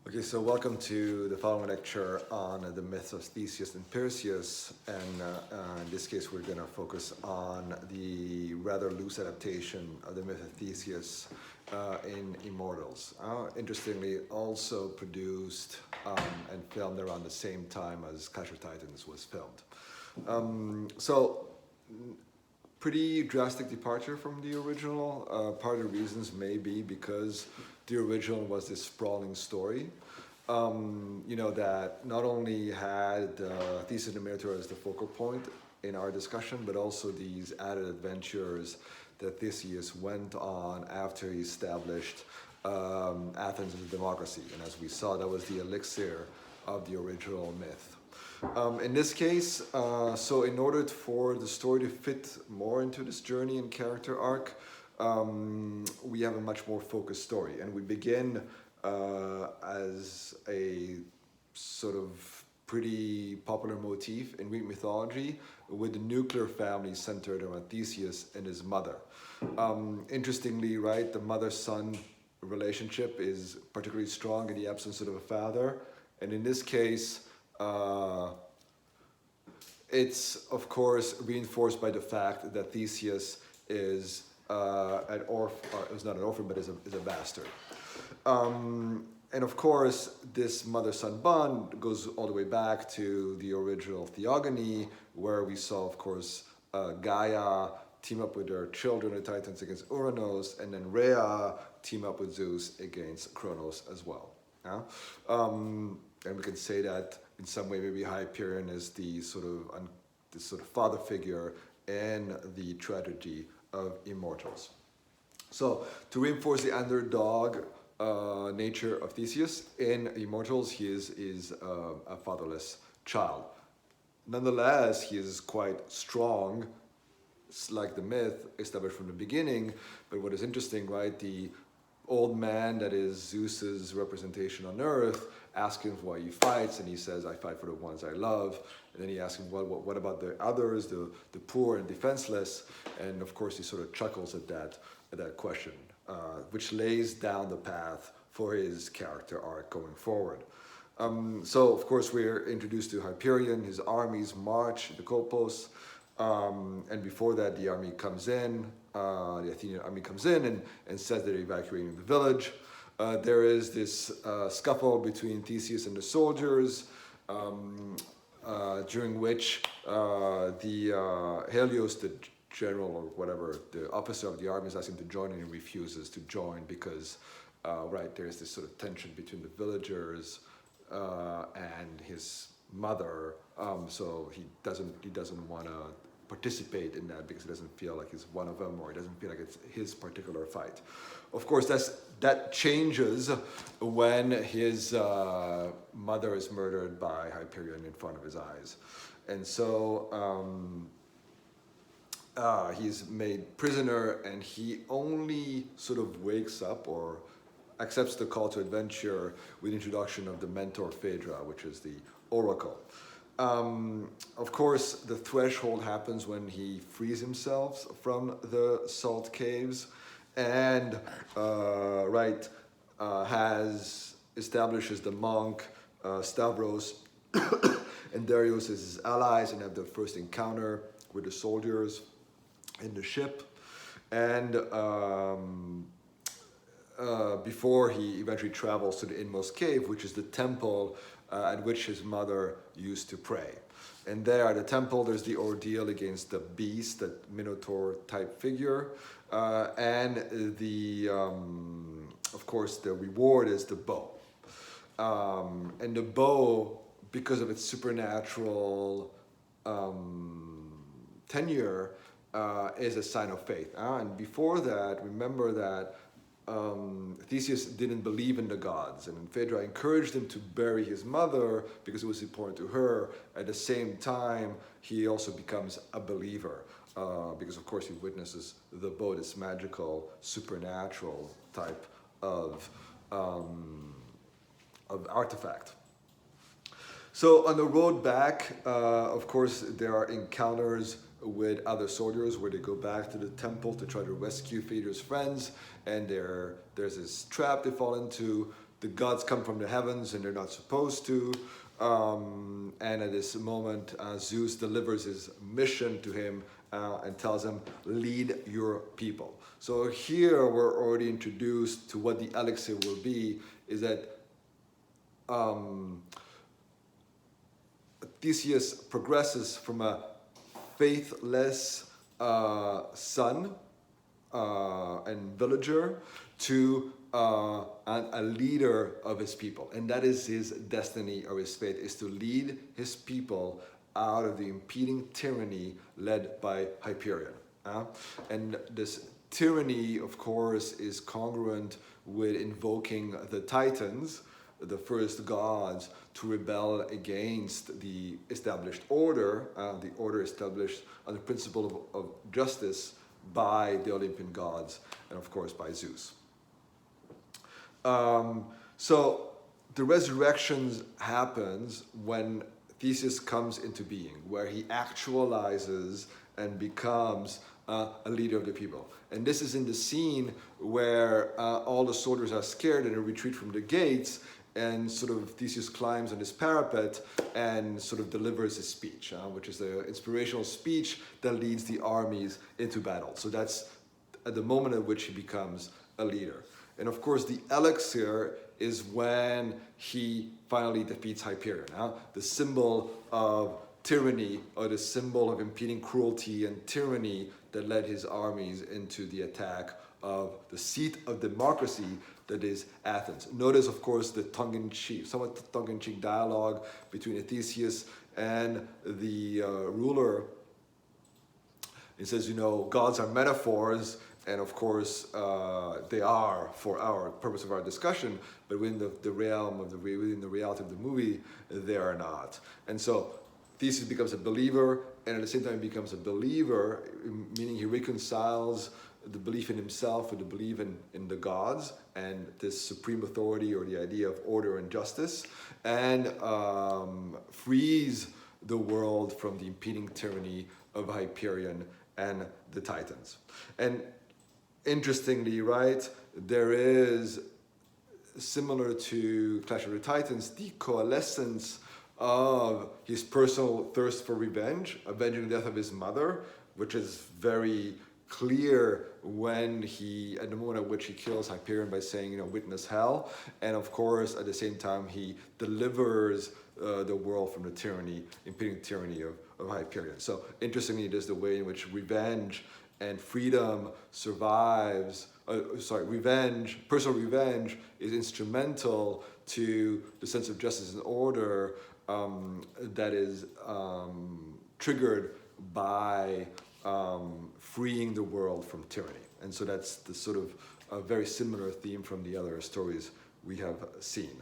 Okay, so welcome to the following lecture on the myths of Theseus and Perseus, and in this case we're going to focus on the rather loose adaptation of the myth of Theseus in Immortals. Interestingly, also produced and filmed around the same time as Clash of Titans was filmed. Pretty drastic departure from the original. Part of the reasons may be because the original was this sprawling story, that not only had Theseus and the Minotaur as the focal point in our discussion, but also these added adventures that Theseus went on after he established Athens as a democracy. And as we saw, that was the elixir of the original myth. In this case, so in order for the story to fit more into this journey and character arc, we have a much more focused story, and we begin as a sort of pretty popular motif in Greek mythology with the nuclear family centered around Theseus and his mother. Interestingly, right, the mother-son relationship is particularly strong in the absence of a father, and in this case, it's of course reinforced by the fact that Theseus is an orphan, is not an orphan, but is a bastard. And of course, this mother-son bond goes all the way back to the original Theogony, where we saw, of course, Gaia team up with her children, the Titans, against Uranos, and then Rhea team up with Zeus against Kronos as well. Yeah? And we can say that in some way, maybe Hyperion is the sort of father figure in the tragedy of Immortals. So to reinforce the underdog nature of Theseus in Immortals, he is a fatherless child. Nonetheless, he is quite strong, like the myth established from the beginning. But what is interesting, right? The old man that is Zeus's representation on Earth asks him why he fights, and he says, "I fight for the ones I love." And then he asks him, what about the others, the poor and defenseless? And of course, he sort of chuckles at that question, which lays down the path for his character arc going forward. So of course, we're introduced to Hyperion. His armies march the Colpos, and before that, the army comes in. The Athenian army comes in and says they're evacuating the village. There is this scuffle between Theseus and the soldiers, during which Helios, the general or whatever, the officer of the army, is asking him to join, and he refuses to join because, there's this sort of tension between the villagers and his mother. So he doesn't want to participate in that because he doesn't feel like he's one of them, or he doesn't feel like it's his particular fight. Of course, that changes when his mother is murdered by Hyperion in front of his eyes. And so he's made prisoner, and he only sort of wakes up or accepts the call to adventure with the introduction of the mentor Phaedra, which is the oracle. Of course, the threshold happens when he frees himself from the salt caves and establishes the monk Stavros and Darius as his allies, and have the first encounter with the soldiers in the ship. And before he eventually travels to the inmost cave, which is the temple at which his mother used to pray. And there at the temple, there's the ordeal against the beast, that Minotaur type figure, and of course, the reward is the bow. And the bow, because of its supernatural tenure, is a sign of faith. And before that, remember that Theseus didn't believe in the gods, and Phaedra encouraged him to bury his mother because it was important to her. At the same time, he also becomes a believer because, of course, he witnesses the bow, this magical, supernatural type of artifact. So on the road back, of course, there are encounters with other soldiers where they go back to the temple to try to rescue Phaedra's friends, and there's this trap they fall into the gods come from the heavens and they're not supposed to. And at this moment, Zeus delivers his mission to him and tells him, lead your people. So here we're already introduced to what the elixir will be, is that Theseus progresses from a faithless son and villager to a leader of his people. And that is his destiny or his fate, is to lead his people out of the impeding tyranny led by Hyperion. And this tyranny, of course, is congruent with invoking the Titans, the first gods, to rebel against the established order, the order established on the principle of justice by the Olympian gods, and of course by Zeus. So the resurrection happens when Theseus comes into being, where he actualizes and becomes a leader of the people. And this is in the scene where all the soldiers are scared and retreat from the gates, and sort of Theseus climbs on his parapet and sort of delivers his speech, which is the inspirational speech that leads the armies into battle. So that's at the moment at which he becomes a leader. And of course, the elixir is when he finally defeats Hyperion, the symbol of tyranny, or the symbol of impeding cruelty and tyranny that led his armies into the attack of the seat of democracy, that is Athens. Notice, of course, the tongue-in-cheek, somewhat tongue-in-cheek dialogue between Theseus and the ruler. He says, gods are metaphors, and of course they are for our purpose of our discussion, but within the realm of within the reality of the movie, they are not. And so Theseus becomes a believer, and at the same time becomes a believer, meaning he reconciles the belief in himself with the belief in the gods and this supreme authority, or the idea of order and justice, and frees the world from the impeding tyranny of Hyperion and the Titans. And interestingly, right, there is, similar to Clash of the Titans, the coalescence of his personal thirst for revenge, avenging the death of his mother, which is very clear when at the moment at which he kills Hyperion by saying, witness hell. And of course, at the same time, he delivers the world from the impeding tyranny of Hyperion. So interestingly, it is the way in which revenge and freedom survives. Personal revenge is instrumental to the sense of justice and order that is triggered by freeing the world from tyranny. And so that's the sort of a very similar theme from the other stories we have seen.